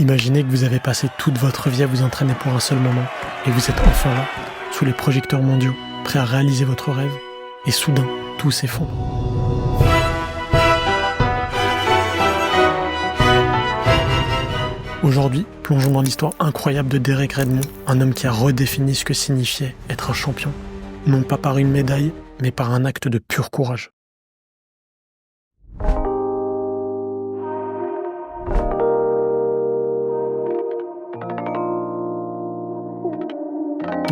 Imaginez que vous avez passé toute votre vie à vous entraîner pour un seul moment, et vous êtes enfin là, sous les projecteurs mondiaux, prêt à réaliser votre rêve, et soudain, tout s'effondre. Aujourd'hui, plongeons dans l'histoire incroyable de Derek Redmond, un homme qui a redéfini ce que signifiait être un champion, non pas par une médaille, mais par un acte de pur courage.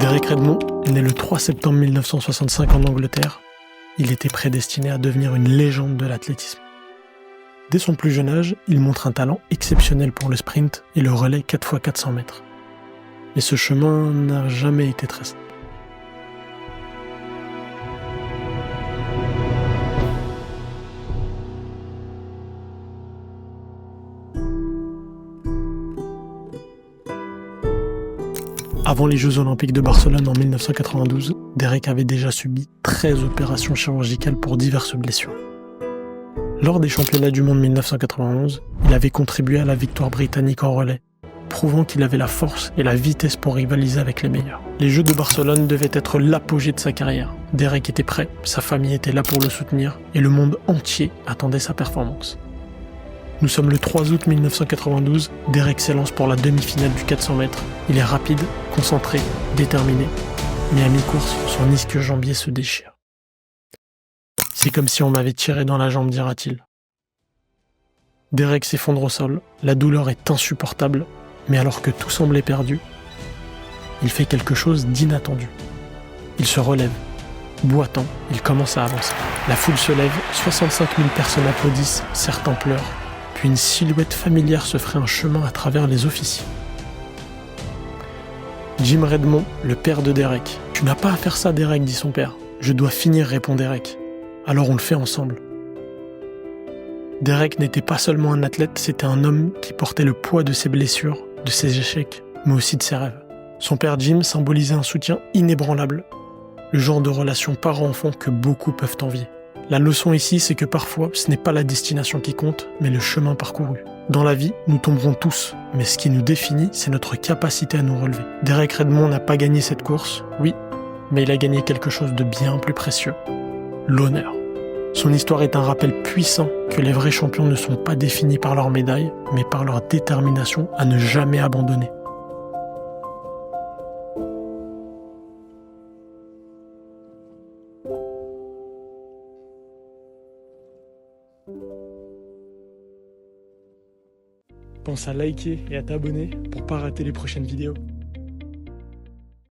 Derek Redmond, né le 3 septembre 1965 en Angleterre, il était prédestiné à devenir une légende de l'athlétisme. Dès son plus jeune âge, il montre un talent exceptionnel pour le sprint et le relais 4x400 mètres. Mais ce chemin n'a jamais été très simple. Avant les Jeux Olympiques de Barcelone en 1992, Derek avait déjà subi 13 opérations chirurgicales pour diverses blessures. Lors des championnats du monde 1991, il avait contribué à la victoire britannique en relais, prouvant qu'il avait la force et la vitesse pour rivaliser avec les meilleurs. Les Jeux de Barcelone devaient être l'apogée de sa carrière. Derek était prêt, sa famille était là pour le soutenir, et le monde entier attendait sa performance. Nous sommes le 3 août 1992, Derek s'élance pour la demi-finale du 400 mètres. Il est rapide, concentré, déterminé, mais à mi-course, son ischio-jambier se déchire. C'est comme si on m'avait tiré dans la jambe, dira-t-il. Derek s'effondre au sol, la douleur est insupportable, mais alors que tout semblait perdu, il fait quelque chose d'inattendu. Il se relève, boitant, il commence à avancer. La foule se lève, 65 000 personnes applaudissent, certains pleurent. Puis une silhouette familière se ferait un chemin à travers les officiers. Jim Redmond, le père de Derek. « Tu n'as pas à faire ça, Derek, dit son père. Je dois finir, répond Derek. Alors on le fait ensemble. » Derek n'était pas seulement un athlète, c'était un homme qui portait le poids de ses blessures, de ses échecs, mais aussi de ses rêves. Son père Jim symbolisait un soutien inébranlable, le genre de relation parent-enfant que beaucoup peuvent envier. La leçon ici, c'est que parfois, ce n'est pas la destination qui compte, mais le chemin parcouru. Dans la vie, nous tomberons tous, mais ce qui nous définit, c'est notre capacité à nous relever. Derek Redmond n'a pas gagné cette course, oui, mais il a gagné quelque chose de bien plus précieux, l'honneur. Son histoire est un rappel puissant que les vrais champions ne sont pas définis par leurs médailles, mais par leur détermination à ne jamais abandonner. Pense à liker et à t'abonner pour pas rater les prochaines vidéos.